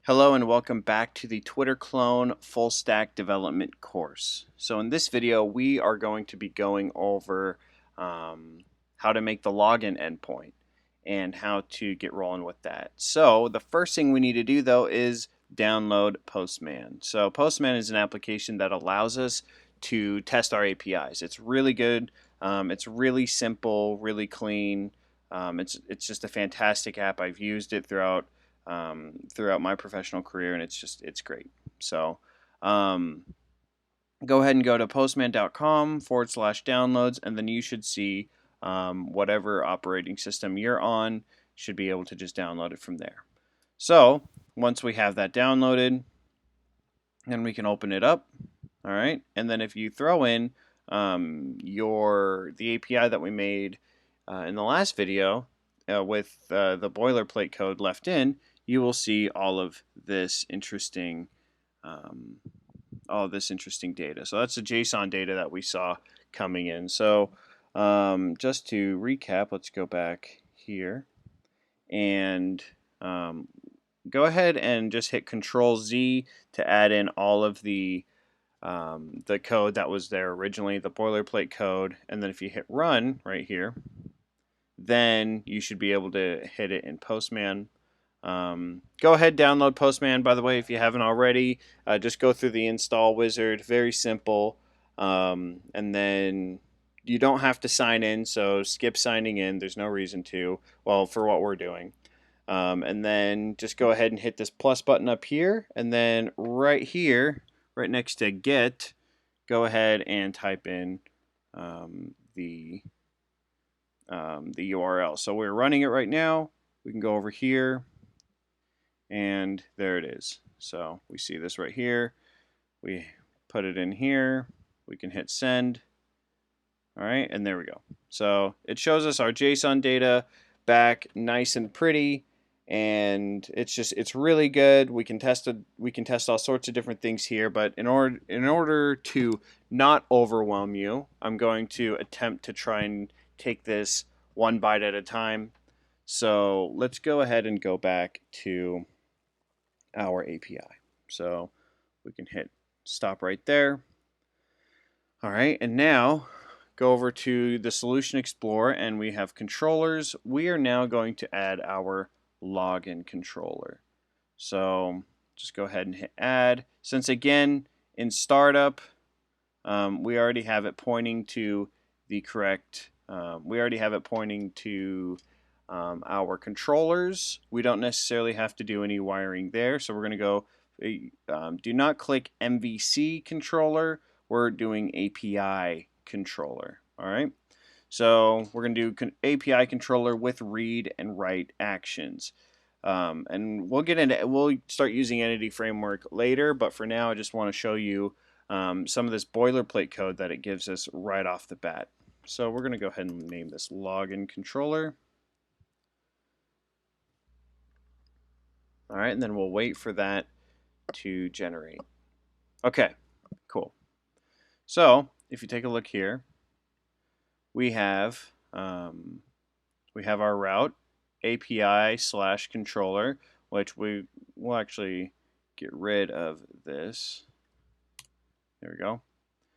Hello and welcome back to the Twitter Clone Full Stack Development course. So in this video we are going to be going over how to make the login endpoint and how to get rolling with that. So the first thing we need to do though is download Postman. So Postman is an application that allows us to test our APIs. It's really good. It's really simple, really clean. It's just a fantastic app. I've used it throughout my professional career, and it's great. So um, go ahead and go to postman.com/downloads, and then you should see whatever operating system you're on should be able to just download it from there. So once we have that downloaded, then we can open it up. All right, and then if you throw in the API that we made in the last video with the boilerplate code left in, you will see all of this interesting data. So that's the JSON data that we saw coming in. So just to recap, let's go back here and go ahead and just hit Control Z to add in all of the code that was there originally, the boilerplate code, and then if you hit run right here, then you should be able to hit it in Postman. Go ahead, download Postman, by the way, if you haven't already. Just go through the install wizard, very simple, and then you don't have to sign in, so skip signing in. There's no reason to, well, for what we're doing. And then just go ahead and hit this plus button up here, and then right here, right next to get, go ahead and type in the URL. So we're running it right now. We can go over here, and there it is. So we see this right here. We put it in here. We can hit send. All right, and there we go. So it shows us our JSON data back nice and pretty, and it's really good. We can test all sorts of different things here, but in order to not overwhelm you, I'm going to attempt to try and take this one byte at a time. So let's go ahead and go back to our API. So we can hit stop right there. All right, and now go over to the Solution Explorer, and we have controllers. We are now going to add our login controller. So just go ahead and hit add. Since again, in startup, we already have it pointing to the correct, we already have it pointing to our controllers. We don't necessarily have to do any wiring there. So we're going to go, do not click MVC controller. We're doing API controller. All right. So we're going to do API controller with read and write actions. And we'll start using Entity Framework later, but for now I just want to show you some of this boilerplate code that it gives us right off the bat. So we're going to go ahead and name this login controller. All right, and then we'll wait for that to generate. Okay, cool. So if you take a look here, we have our route API/controller, which we will actually get rid of this. There we go.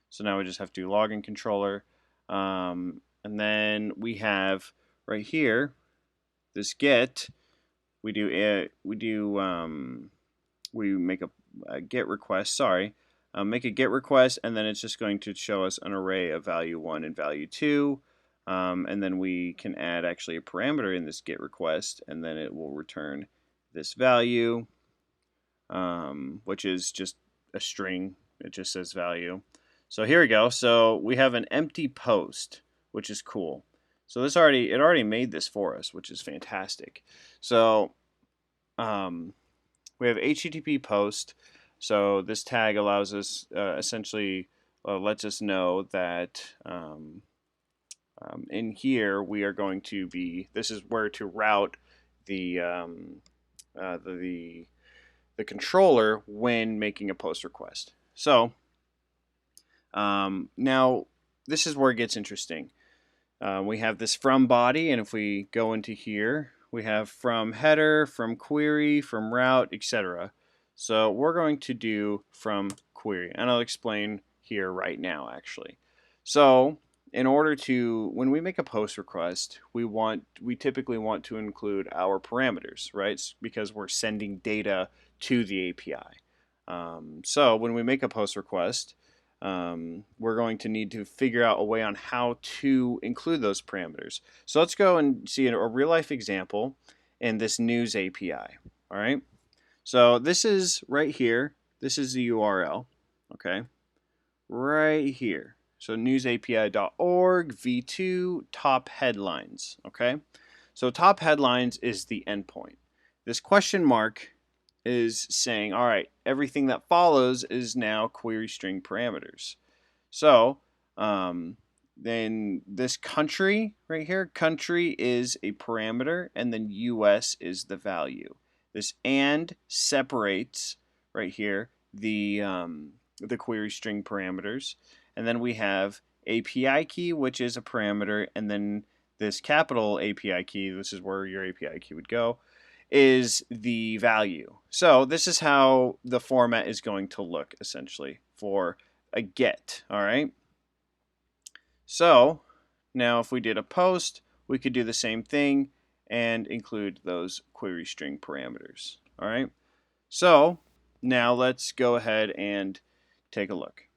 So now we just have to do login controller, and then we have right here this get. We make a get request. Sorry. Make a get request, and then it's just going to show us an array of value 1 and value 2. And then we can add actually a parameter in this get request, and then it will return this value, which is just a string. It just says value. So here we go. So we have an empty post, which is cool. So it already made this for us, which is fantastic. So we have HTTP post. So this tag allows us essentially lets us know that in here we are going to be. This is where to route the controller when making a post request. So now this is where it gets interesting. We have this from body, and if we go into here, we have from header, from query, from route, etc. So we're going to do from query, and I'll explain here right now actually. So in order to, when we make a post request, we typically want to include our parameters, right? Because we're sending data to the API. So when we make a post request, we're going to need to figure out a way on how to include those parameters. So let's go and see a real life example in this news API. All right. So this is right here. This is the URL. Okay. Right here. So newsapi.org v2 top headlines. Okay. So top headlines is the endpoint. This question mark is saying, all right, everything that follows is now query string parameters. So then this country right here, country is a parameter, and then US is the value. This and separates right here the query string parameters, and then we have API key, which is a parameter, and then this capital API key, this is where your API key would go, is the value. So this is how the format is going to look essentially for a get. All right. So now if we did a post, we could do the same thing and include those query string parameters. All right. So now let's go ahead and take a look.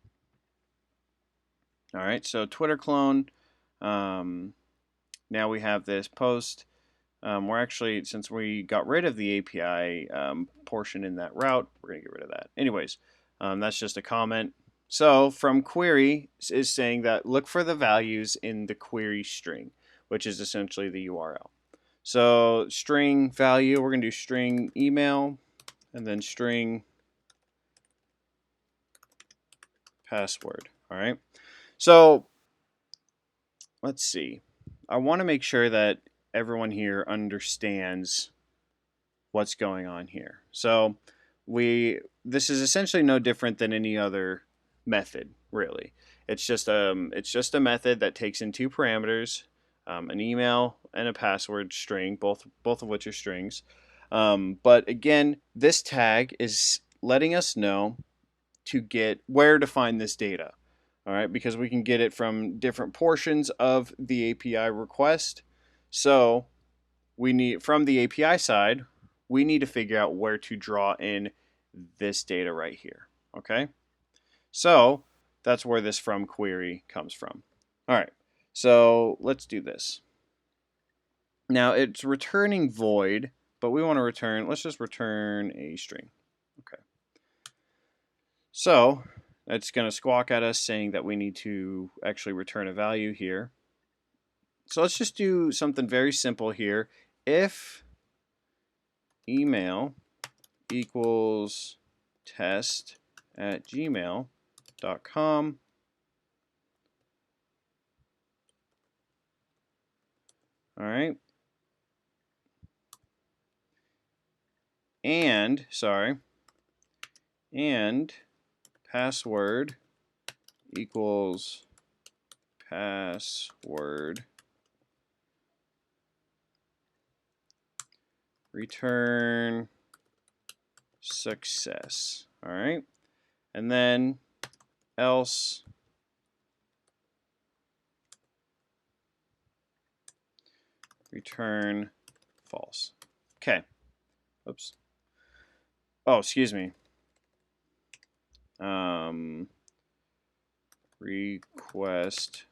All right. So Twitter clone. Now we have this post. We're actually, since we got rid of the API portion in that route, we're going to get rid of that. Anyways, that's just a comment. So from query is saying that look for the values in the query string, which is essentially the URL. So string value, we're going to do string email, and then string password. All right. So let's see. I want to make sure that everyone here understands what's going on here. So this is essentially no different than any other method, really. It's just a method that takes in two parameters, an email and a password string, both of which are strings. But again, this tag is letting us know to get where to find this data. All right, because we can get it from different portions of the API request. So we need, from the API side, we need to figure out where to draw in this data right here. Okay, so that's where this from query comes from. All right, so let's do this. Now it's returning void, but we want to return, let's just return a string. Okay, so it's going to squawk at us saying that we need to actually return a value here. So let's just do something very simple here. If email equals test@gmail.com, all right, and password equals password, return success. All right, and then else return false. Okay. Oops. Oh, excuse me. Request.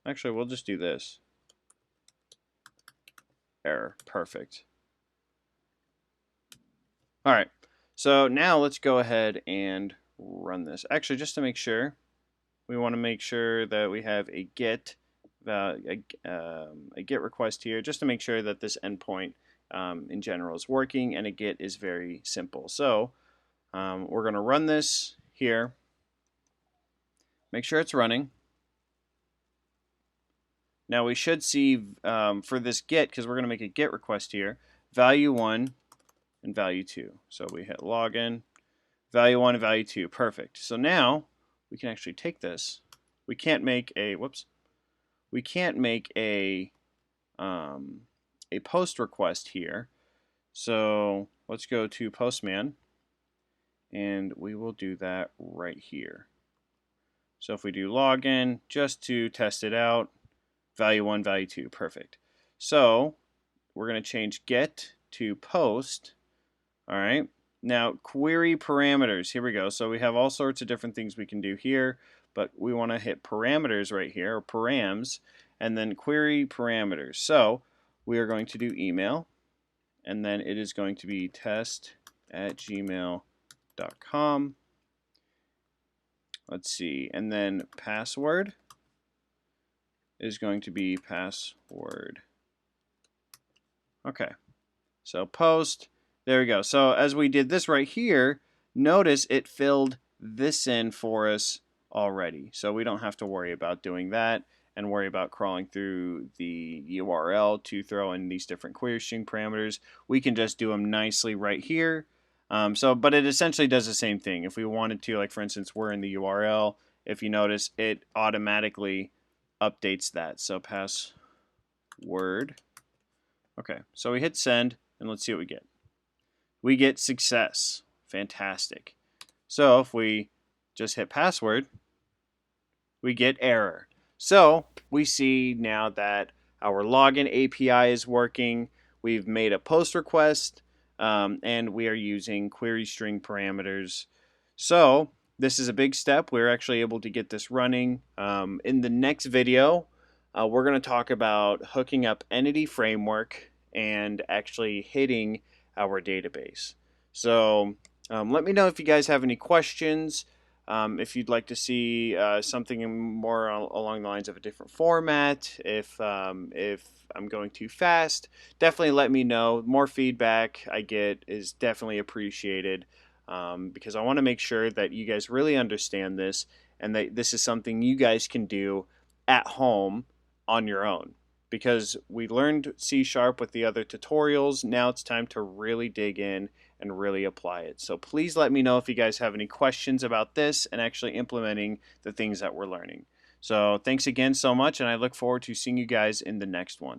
Actually, we'll just do this. Error. Perfect. All right. So now let's go ahead and run this. Actually, just to make sure, we want to make sure that we have a get a get request here, just to make sure that this endpoint in general is working, and a get is very simple. So we're going to run this here. Make sure it's running. Now we should see for this get, because we're going to make a get request here, value 1 and value 2. So we hit login, value 1 and value 2. Perfect. So now we can actually take this. We can't make a a post request here. So let's go to Postman, and we will do that right here. So if we do login, just to test it out, value 1, value 2, perfect. So we're going to change get to post. All right. Now query parameters. Here we go. So we have all sorts of different things we can do here, but we want to hit parameters right here, or params, and then query parameters. So we are going to do email, and then it is going to be test@gmail.com. Let's see, and then password is going to be password. Okay, so post, there we go. So as we did this right here, notice it filled this in for us already. So we don't have to worry about doing that and worry about crawling through the URL to throw in these different query string parameters. We can just do them nicely right here. But it essentially does the same thing. If we wanted to, like for instance, we're in the URL, if you notice, it automatically updates that. So password. Okay, so we hit send, and let's see what we get. We get success. Fantastic. So if we just hit password, we get error. So we see now that our login API is working. We've made a post request, and we are using query string parameters. So this is a big step. We're actually able to get this running. In the next video, we're going to talk about hooking up Entity Framework and actually hitting our database. So let me know if you guys have any questions. If you'd like to see something more along the lines of a different format, if I'm going too fast, definitely let me know. More feedback I get is definitely appreciated, because I want to make sure that you guys really understand this and that this is something you guys can do at home on your own. Because we learned C# with the other tutorials, now it's time to really dig in and really apply it. So please let me know if you guys have any questions about this and actually implementing the things that we're learning. So thanks again so much, and I look forward to seeing you guys in the next one.